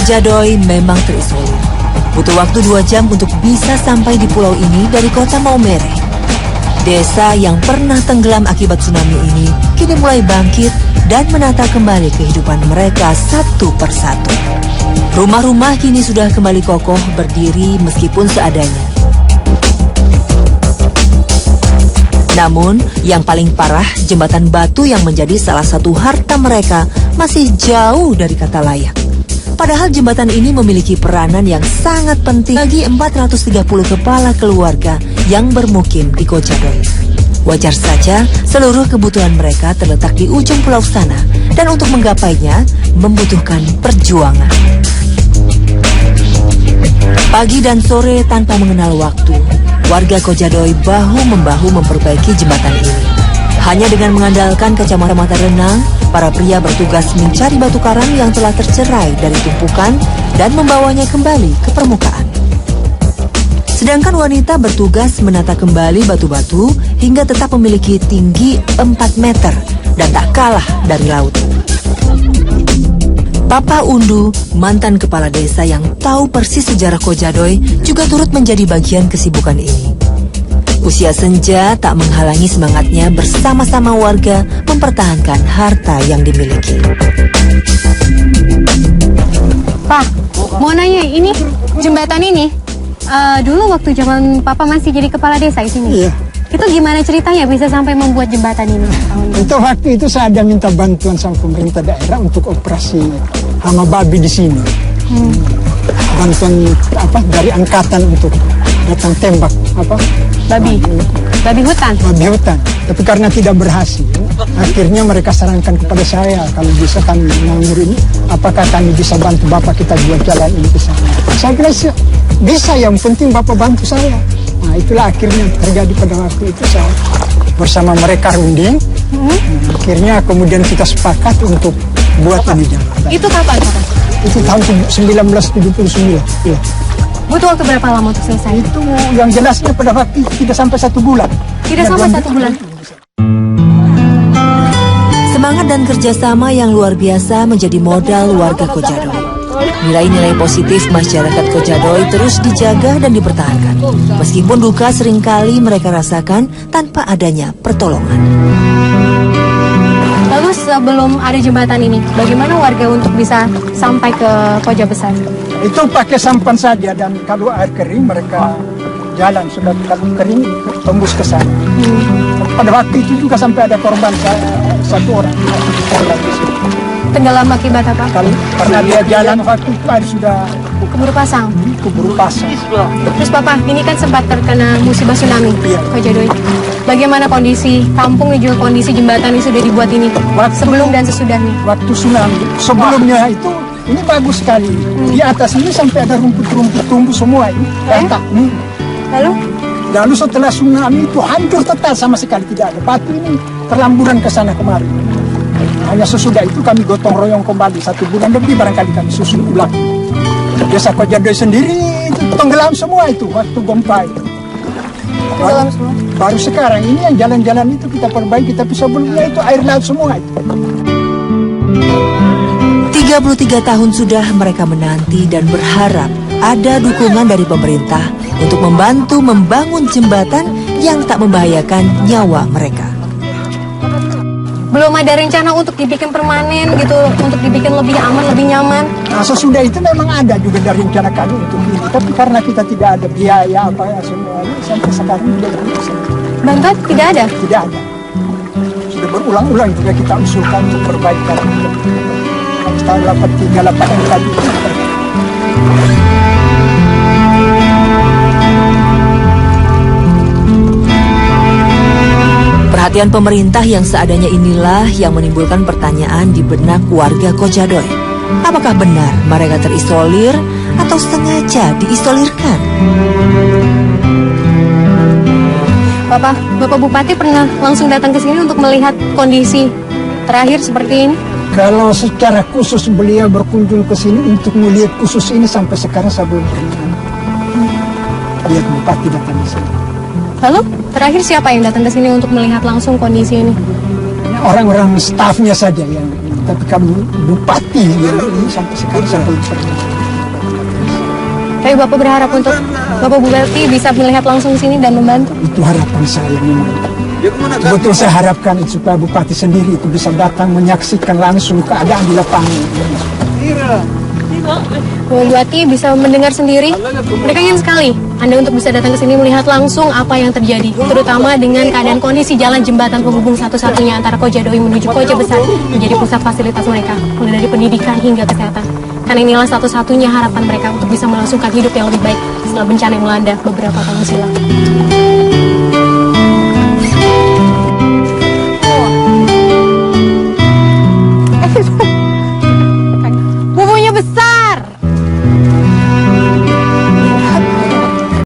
Kojadoi memang terisolir. Butuh waktu 2 jam untuk bisa sampai di pulau ini dari kota Maumere. Desa yang pernah tenggelam akibat tsunami ini kini mulai bangkit dan menata kembali kehidupan mereka satu persatu. Rumah-rumah kini sudah kembali kokoh berdiri meskipun seadanya. Namun, yang paling parah, jembatan batu yang menjadi salah satu harta mereka masih jauh dari kata layak. Padahal jembatan ini memiliki peranan yang sangat penting bagi 430 kepala keluarga yang bermukim di Kojadoi. Wajar saja seluruh kebutuhan mereka terletak di ujung pulau sana dan untuk menggapainya membutuhkan perjuangan. Pagi dan sore tanpa mengenal waktu, warga Kojadoi bahu-membahu memperbaiki jembatan ini. Hanya dengan mengandalkan kacamata renang, para pria bertugas mencari batu karang yang telah tercerai dari tumpukan dan membawanya kembali ke permukaan. Sedangkan wanita bertugas menata kembali batu-batu hingga tetap memiliki tinggi 4 meter dan tak kalah dari laut. Papa Undu, mantan kepala desa yang tahu persis sejarah Kojadoi, juga turut menjadi bagian kesibukan ini. Usia senja tak menghalangi semangatnya bersama-sama warga mempertahankan harta yang dimiliki. Pak, mau nanya, ini jembatan ini dulu waktu zaman Papa masih jadi kepala desa di sini. Iya. Itu gimana ceritanya bisa sampai membuat jembatan ini? Itu waktu itu saya ada minta bantuan sama pemerintah daerah untuk operasi hama babi di sini. Bantuan dari angkatan untuk datang tembak babi hutan. Babi hutan. Tapi karena tidak berhasil, akhirnya mereka sarankan kepada saya kalau bisa kami mengurus ini, apakah kami bisa bantu Bapak kita buat jalan ini ke sana. Saya bilang bisa, yang penting Bapak bantu saya. Nah, itulah akhirnya terjadi pada waktu itu saya bersama mereka runding. Akhirnya kemudian kita sepakat untuk buat ini jalan. Itu kapan, Papa? Itu tahun 1979. Ya. Butuh waktu berapa lama untuk selesai? Itu yang jelasnya pada waktu itu tidak sampai 1 bulan. Tidak sampai 1 bulan. Semangat dan kerjasama yang luar biasa menjadi modal warga Kojadoi. Nilai-nilai positif masyarakat Kojadoi terus dijaga dan dipertahankan, meskipun duka seringkali mereka rasakan tanpa adanya pertolongan. Lalu sebelum ada jembatan ini, bagaimana warga untuk bisa sampai ke Koja Besar? Itu pakai sampan saja, dan kalau air kering mereka jalan, sudah kalau kering tembus ke sana. Pada waktu itu juga sampai ada korban 1 orang. Tenggelam akibat apa? Karena dia jalan waktu itu air sudah keburu pasang. Terus Papa, ini kan sempat terkena musibah tsunami, Kojadoi. Bagaimana kondisi kampung dan juga kondisi jembatan yang sudah dibuat ini sebelum dan sesudahnya? Waktu tsunami sebelumnya itu ini bagus sekali. Di atas ini sampai ada rumput-rumput tumbuh semua ini. Lalu setelah tsunami itu hancur total, sama sekali tidak ada. Batu ini terlamburan ke sana kemari. Hanya sesudah itu kami gotong royong kembali 1 bulan lebih barangkali kami susun ulang. Desa Kojadoi sendiri itu tenggelam semua itu waktu gempa itu. Baru sekarang ini yang jalan-jalan itu kita perbaiki, tapi sebelumnya itu air laut semua itu. 33 tahun sudah mereka menanti dan berharap ada dukungan dari pemerintah untuk membantu membangun jembatan yang tak membahayakan nyawa mereka. Belum ada rencana untuk dibikin permanen gitu, untuk dibikin lebih aman, lebih nyaman? Nah, sesudah itu memang ada juga dari rencana kami untuk ini, tapi karena kita tidak ada biaya semuanya, sampai sekarang tidak bisa. Bantuan tidak ada? Tidak ada. Sudah berulang-ulang juga kita usulkan untuk perbaikan. Tahun 83, 84 tadi. Perhatian pemerintah yang seadanya inilah yang menimbulkan pertanyaan di benak warga Kojadoi. Apakah benar mereka terisolir atau sengaja diisolirkan? Bapak Bupati pernah langsung datang ke sini untuk melihat kondisi terakhir seperti ini? Kalau secara khusus beliau berkunjung ke sini untuk melihat khusus ini, sampai sekarang saya belum pernah lihat Bupati datang ke sini. Lalu terakhir siapa yang datang ke sini untuk melihat langsung kondisi ini? Orang-orang stafnya saja yang Tapi kalau bupati ini sampai sekarang saya belum pernah. Tapi Bapak berharap untuk Bapak Bupati bisa melihat langsung sini dan membantu. Itu harapan saya memang. Betul saya harapkan supaya bupati sendiri itu bisa datang menyaksikan langsung keadaan di lapangan. Bapak Bupati bisa mendengar sendiri. Mereka ingin sekali Anda untuk bisa datang ke sini melihat langsung apa yang terjadi, terutama dengan keadaan kondisi jalan jembatan penghubung satu-satunya antara Kojadoi menuju Koja Besar menjadi pusat fasilitas mereka, mulai dari pendidikan hingga kesehatan. Karena inilah satu-satunya harapan mereka untuk bisa melangsungkan hidup yang lebih baik setelah bencana yang melanda beberapa tahun silam.